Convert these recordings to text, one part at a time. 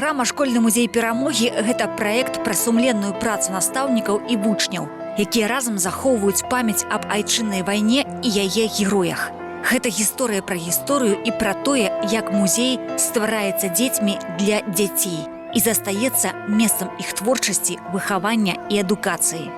Праграма «Школьны музей перамогі» – гэта праект пра сумленную працу настаўнікаў і вучняў, якія разам захоўваюць памяць аб айчыннай вайне і яе героях. Гэта гісторыя пра гісторыю і пра тое, як музей ствараецца дзецьмі для дзяцей і застаецца месцам іх творчасці, выхавання і адукацыі.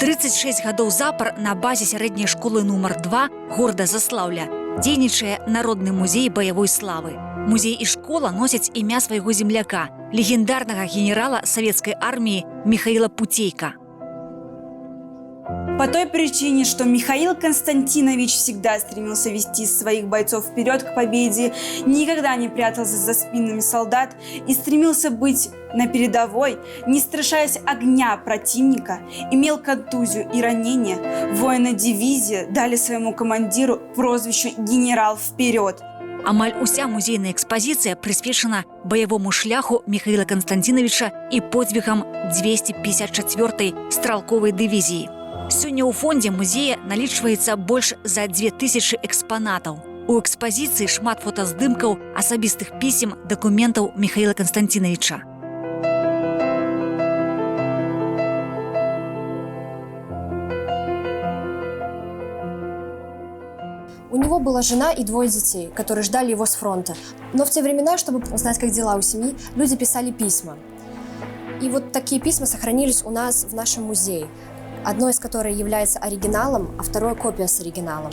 36 гадоў запар на базе сярэдняй школы нумар 2 горада Заслаўля дзейнічае Народны музей баявой славы. Музей і школа носяць імя свайго земляка, легендарнага генерала савецкай арміі Михаила Путейка. По той причине, что Михаил Константинович всегда стремился вести своих бойцов вперед к победе, никогда не прятался за спинами солдат и стремился быть на передовой, не страшась огня противника, имел контузию и ранения, воины дивизии дали своему командиру прозвищу «Генерал вперед». Амаль уся музейная экспазіцыя прысвечана баявому шляху Михаила Константиновича і подзвігам 254-й стралковай дывізіі. Сёння ў фондзе музея налічваецца больш за 2000 экспанатаў. У экспазіцыі шмат фотаздымкаў, асабістых пісем, дакументаў Михаила Константиновича. У него была жена и 2 детей, которые ждали его с фронта. Но в те времена, чтобы узнать, как дела у семьи, люди писали письма. И вот такие письма сохранились у нас в нашем музее. Одно из которых является оригиналом, а второе копия с оригиналом.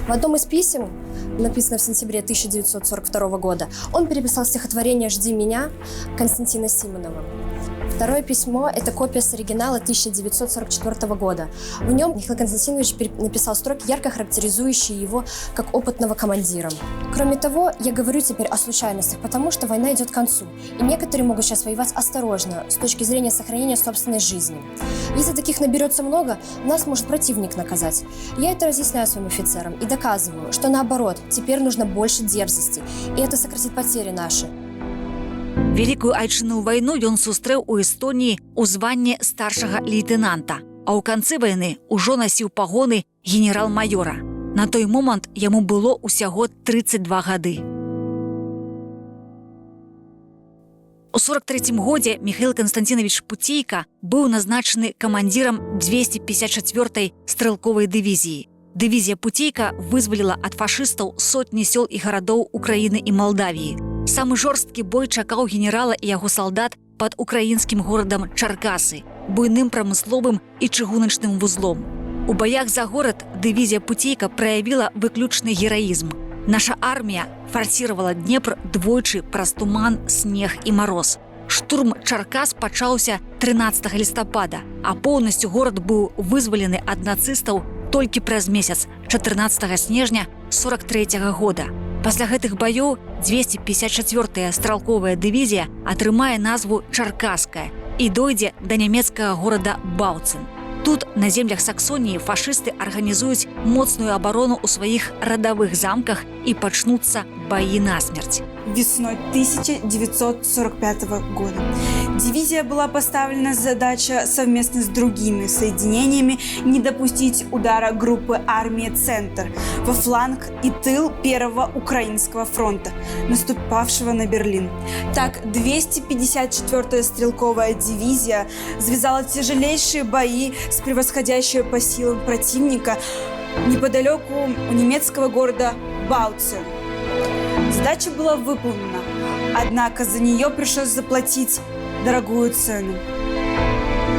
В одном из писем, написанном в сентябре 1942 года, он переписал стихотворение «Жди меня» Константина Симонова. Второе письмо – это копия с оригинала 1944 года. В нем Михаил Константинович написал строки, ярко характеризующие его как опытного командира. Кроме того, я говорю теперь о случайностях, потому что война идет к концу, и некоторые могут сейчас воевать осторожно, с точки зрения сохранения собственной жизни. Если таких наберется много, нас может противник наказать. Я это разъясняю своим офицерам и доказываю, что наоборот, теперь нужно больше дерзости, и это сократит потери наши. Вялікую айчынную вайну ён сустрэў у Эстоніі ў званні старшага лейтэнанта, а ў канцы вайны ўжо насіў пагоны генерал-маёра. На той момант яму было ўсяго 32 гады. У 43-м годзе Михаил Константинович Путейка быў назначаны камандзірам 254-й стрэлковай дывізіі. Дывізія Путейка вызваліла ад фашыстаў сотні сёл і гарадоў Украіны і Малдавіі. Самы жорсткі бой чакаў генерала і яго салдат пад украінскім горадам Чаркасы, буйным прамысловым і чыгуначным вузлом. У баях за горад дывізія Путейка праявіла выключны гераізм. Наша армія фарсіравала Днепр двойчы праз туман, снег і мароз. Штурм Чаркас пачаўся 13 лістапада, а поўнасцю горад быў вызвалены ад нацыстаў толькі праз месяц, 14 снежня 43 года. Пасля гэтых баёў 254-я стралковая дывізія атрымае назву Чаркаская і дойдзе да нямецкага горада Баўцын. Тут, на землях Саксоніі, фашысты арганізуюць моцную абарону ў сваіх радавых замках і пачнуцца баі насмерць. Весной 1945 года дивизия была поставлена задача совместно с другими соединениями не допустить удара группы армии «Центр» во фланг и тыл Первого Украинского фронта, наступавшего на Берлин. Так, 254-я стрелковая дивизия завязала тяжелейшие бои с превосходящей по силам противника неподалеку у немецкого города Бауцен. Задача была выполнена, однако за нее пришлось заплатить дорогую цену.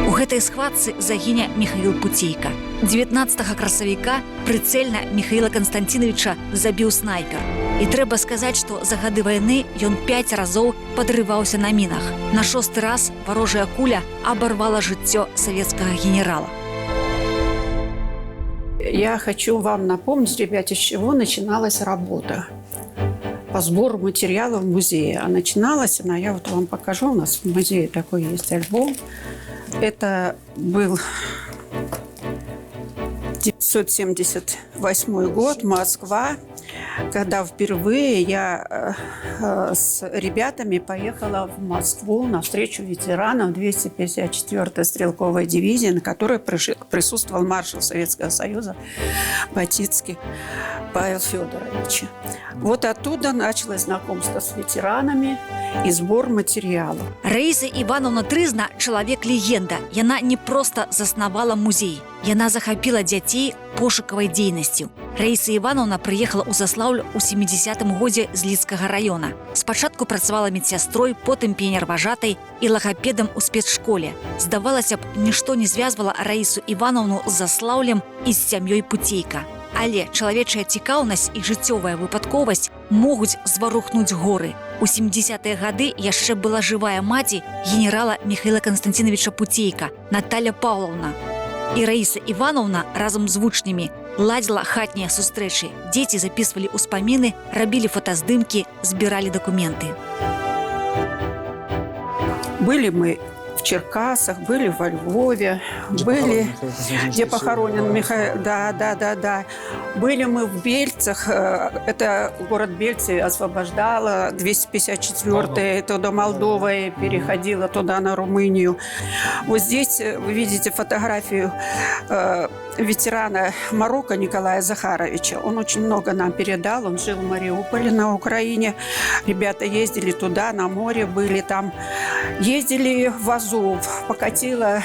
У гэтай схватцы загіне Михаил Путейка. 19 красавіка прыцэльна Михаила Константиновича забіў снайпер. І трэба сказаць, што за гады вайны ён 5 разоў падрываўся на мінах. На 6-й раз варожая куля абарвала жыццё савецкага генерала. Я хочу вам напомнить, ребята, с чего начиналась работа по сбору материалов в музее. А начиналась она, я вот вам покажу, у нас в музее такой есть альбом. Это был 1978 год, Москва. когда впервые я с ребятами поехала в Москву на встречу ветеранов 254-й стрелковой дивизии, на которой присутствовал маршал Советского Союза Батицкий Павел Федорович. Вот оттуда началось знакомство с ветеранами и сбор материалов. Раіса Івановна Трызна – чалавек-легенда. Яна не проста заснавала музей. Яна захапіла дзяцей пошукавай дзейнасцю. Раіса Івановна прыехала ў Заслаўль у 70-м годзе з Лідскага раёна. Спачатку працавала медсястрой, потым піянерважатай і лагапедам у спецшколе. Здавалася б, нішто не звязвала Раісу Івановну з Заслаўлем і з сям'ёй Пуцейка. Але чалавечая цікаўнасць і жыццёвая выпадковасць могуць зварухнуць горы. У 70-е гады яшчэ была жывая маці генерала Михаила Константиновича Пуцейка, Наталья Павловна. І Раіса Івановна разам з вучнямі ладзіла хатнія сустрэчы. Дзеці запісвалі ўспаміны, рабілі фотаздымкі, збіралі дакументы. Были мы в Черкасах, были во Львове, были, где похоронен Михаил, да. Были мы в Бельцах, это город Бельцы освобождала, 254-я, туда Молдова и переходила туда на Румынию. Вот здесь вы видите фотографию ветерана Марокко Николая Захаровича. Он очень много нам передал, он жил в Мариуполе на Украине. Ребята ездили туда, на море были там. Ездили в Азов, покатила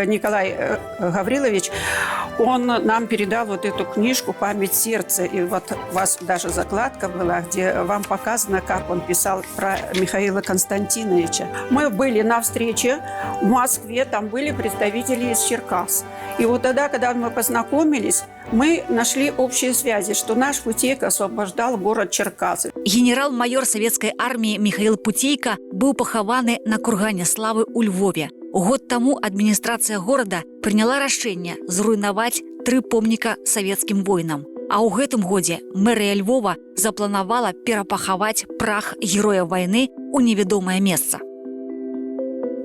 Николай Гаврилович, он нам передал вот эту книжку «Память сердца». И вот у вас даже закладка была, где вам показано, как он писал про Михаила Константиновича. Мы были на встрече в Москве, там были представители из Черкас. И вот тогда, когда мы познакомились, мы нашли общие связи, что наш Путейка освобождал город Черкасы. Генерал-майор савецкай арміі Михаил Пуцейка быў пахаваны на кургане славы ў Львове. Год таму адміністрацыя горада прыняла рашэнне зруйнаваць 3 помніка савецкім воінам. А ў гэтым годзе мэрыя Львова запланавала перапахаваць прах героя вайны ў невядомае месца.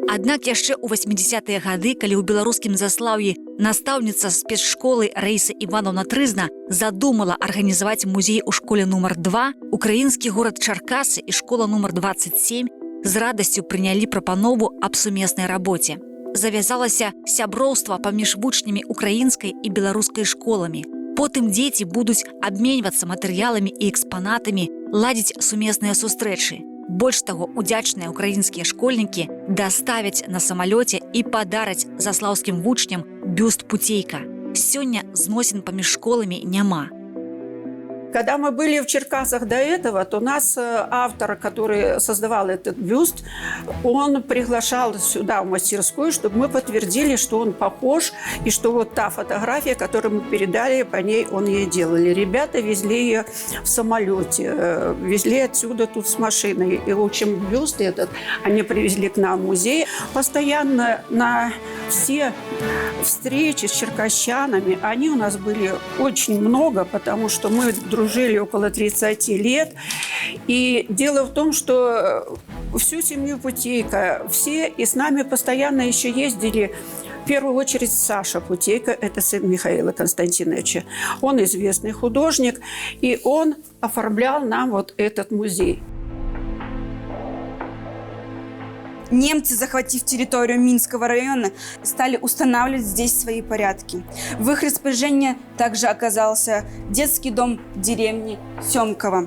Аднак яшчэ ў 80-е гады, калі ў беларускім Заслаўі настаўніца спецшколы Раіса Івановна Трызна задумала арганізаваць музей у школе нумар 2, украінскі горад Чаркасы і школа нумар 27 з радасцю прынялі прапанову аб сумеснай рабоце. Завязалася сяброўства паміж вучнямі украінскай і беларускай школамі. Потым дзеці будуць абменьвацца матэрыяламі і экспанатамі, ладзіць сумесныя сустрэчы. Больш таго, удзячныя украінскія школьнікі даставяць на самалёце і падараць заслаўскім вучням бюст Пуцейка. Сёння зносін паміж школамі няма. Когда мы были в Черкасах до этого, то нас автор, который создавал этот бюст, он приглашал сюда, в мастерскую, чтобы мы подтвердили, что он похож, и что вот та фотография, которую мы передали, по ней он ей делали. Ребята везли ее в самолете, везли отсюда тут с машиной. И, в общем, бюст этот они привезли к нам в музей. Постоянно на все встречи с черкасчанами, они у нас были очень много, потому что мы дружили около 30 лет. И дело в том, что всю семью Путейка, все, и с нами постоянно еще ездили, в первую очередь Саша Путейка, это сын Михаила Константиновича. Он известный художник, и он оформлял нам вот этот музей. Немцы, захватив территорию Минского района, стали устанавливать здесь свои порядки. В их распоряжении также оказался детский дом деревни Семково,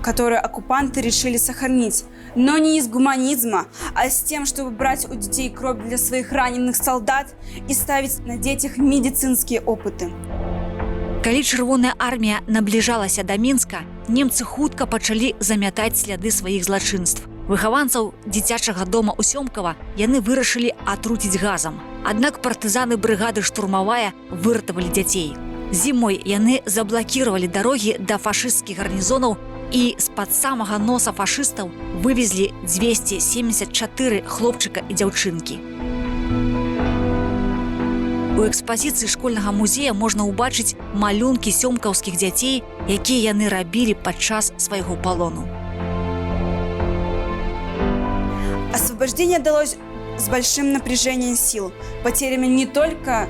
который оккупанты решили сохранить. Но не из гуманизма, а с тем, чтобы брать у детей кровь для своих раненых солдат и ставить на детях медицинские опыты. Калі чырвоная армія набліжалася да Мінска, немцы хутка пачалі замятаць сляды сваіх злачынств. Выхаванцаў дзіцячага дома ў Сёмкава яны вырашылі атруціць газам. Аднак партызаны брыгады «Штурмавая» выратавалі дзяцей. Зімой яны заблакіравалі дарогі да фашысцкіх гарнізонаў і з-пад самага носа фашыстаў вывезлі 274 хлопчыка і дзяўчынкі. У экспазіцыі школьнага музея можна ўбачыць малюнкі сёмкаўскіх дзяцей, якія яны рабілі падчас свайго палону. Освобождение далось с большим напряжением сил, потерями не только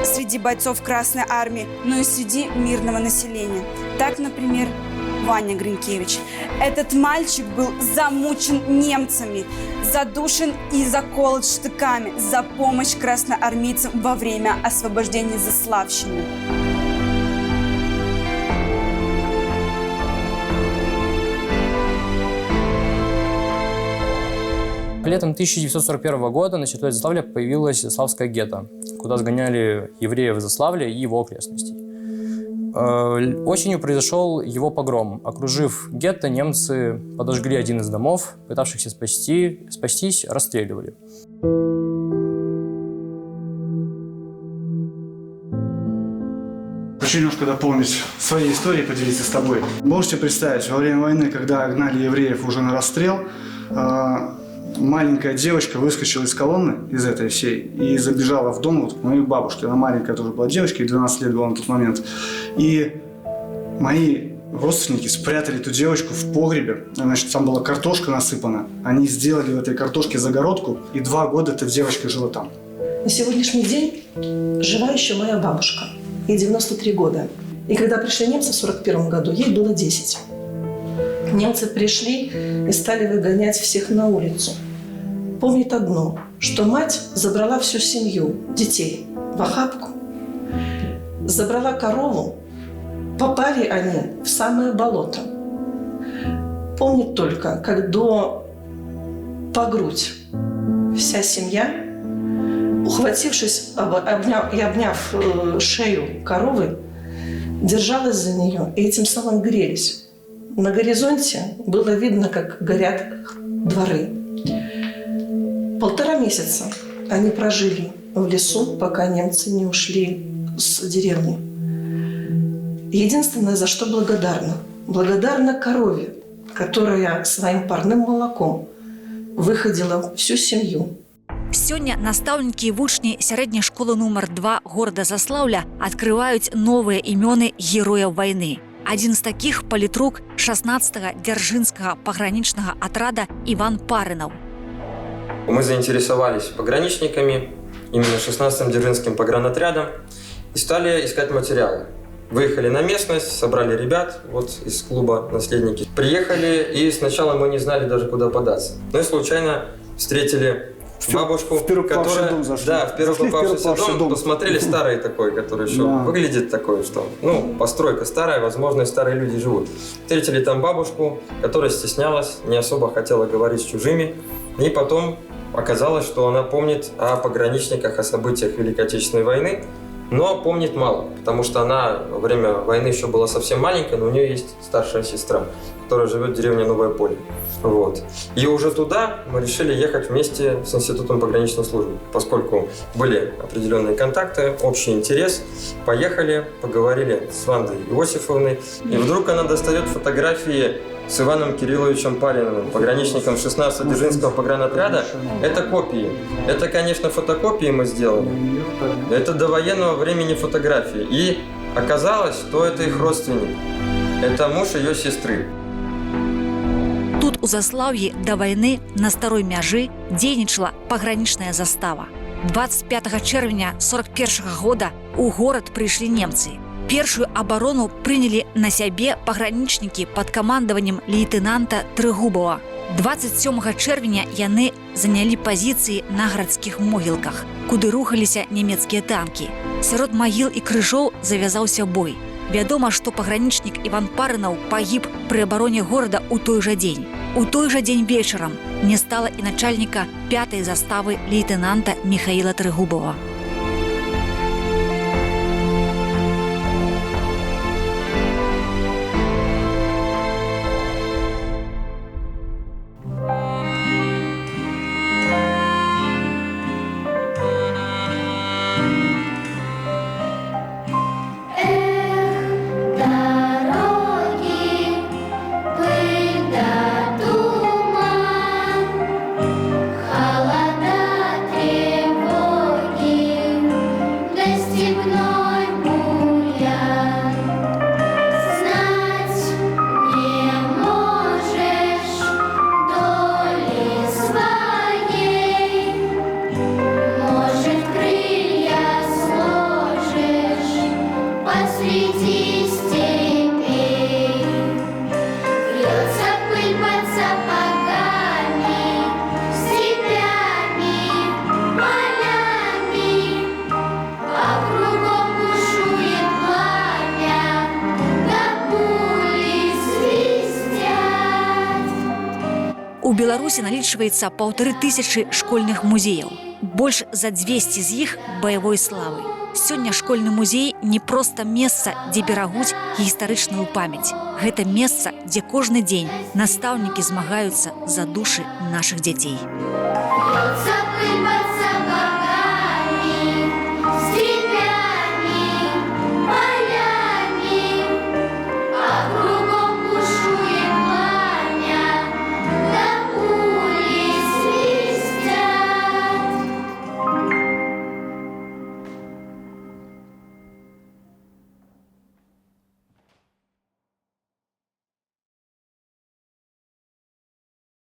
среди бойцов Красной Армии, но и среди мирного населения. Так, например, Ваня Гринкевич. Этот мальчик был замучен немцами, задушен и заколот штыками за помощь красноармейцам во время освобождения Заславщины. Летом 1941 года на территории Заславля появилась Заславская гетто, куда сгоняли евреев Заславля и его окрестностей. Осенью произошел его погром. Окружив гетто, немцы подожгли один из домов, пытавшихся спастись, расстреливали. Хочу немножко дополнить своей историей, поделиться с тобой. Можете представить, во время войны, когда гнали евреев уже на расстрел, маленькая девочка выскочила из колонны, из этой всей, и забежала в дом вот, к моей бабушке. Она маленькая тоже была девочка, ей 12 лет было на тот момент. И мои родственники спрятали эту девочку в погребе. Значит, там была картошка насыпана. Они сделали в этой картошке загородку, и 2 года эта девочка жила там. На сегодняшний день жива еще моя бабушка. Ей 93 года. И когда пришли немцы в 1941 году, ей было 10. Немцы пришли и стали выгонять всех на улицу. Помнит одно, что мать забрала всю семью, детей, в охапку, забрала корову, попали они в самое болото. Помнит только, как по грудь вся семья, ухватившись и обняв шею коровы, держалась за нее и этим самым грелись. На горизонте было видно, как горят дворы. 1,5 месяца они прожили в лесу, пока немцы не ушли с деревни. Единственное, за что благодарна. Благодарна корове, которая своим парным молоком выходила всю семью. Сёння настаўнікі і вучні сярэдняй школы нумар 2 горада Заслаўля адкрываюць новыя імёны герояў вайны. Один из таких – политрук 16-го Дзяржынскага пограничного отряда Иван Парынов. Мы заинтересовались пограничниками, именно 16-м Дзяржинским погранотрядом, и стали искать материалы. Выехали на местность, собрали ребят вот из клуба «Наследники». Приехали, и сначала мы не знали даже, куда податься. Но и случайно встретили бабушку, в первый попавший дом зашли. Да, в первый попавшийся дом. Посмотрели старый такой, который еще выглядит такой, что, постройка старая, возможно, и старые люди живут. Встретили там бабушку, которая стеснялась, не особо хотела говорить с чужими. И потом оказалось, что она помнит о пограничниках, о событиях Великой Отечественной войны, но помнит мало, потому что она во время войны еще была совсем маленькая, но у нее есть старшая сестра, которая живет в деревне Новое Поле. Вот. И уже туда мы решили ехать вместе с Институтом пограничной службы, поскольку были определенные контакты, общий интерес. Поехали, поговорили с Вандой Иосифовной, и вдруг она достает фотографии с Иваном Кирилловичем Париновым, пограничником 16-го Дзержинского погранотряда. Это копии. Это, конечно, фотокопии мы сделали. Это до военного времени фотографии. И оказалось, что это их родственник. Это муж ее сестры. Тут у Заслаўі до войны на старой мяжы дзейнічала пагранічная застава. 25 чэрвеня 41 года у горад прыйшлі немцы. Першую абарону прынялі на сябе пагранічнікі пад камандаваннем лейтенанта Трыгубова. 27 чэрвеня яны занялі пазіцыі на гарадскіх могілках, куды рухаліся нямецкія танкі. Сярод магіл і крыжоў завязаўся бой. Вядома, што пагранічнік Іван Парынаў пагіб пры абароне горада ў той жа дзень. У той жа дзень вечарам не стала і начальніка 5-й заставы лейтенанта Михаіла Трыгубова. У Беларусі налічваецца 1500 школьных музеяў. Больш за 200 з іх баявой славы. Сёння школьны музей не проста месца, дзе берагуць гістарычную памяць. Гэта месца, дзе кожны дзень настаўнікі змагаюцца за душы нашых дзяцей. Запрымай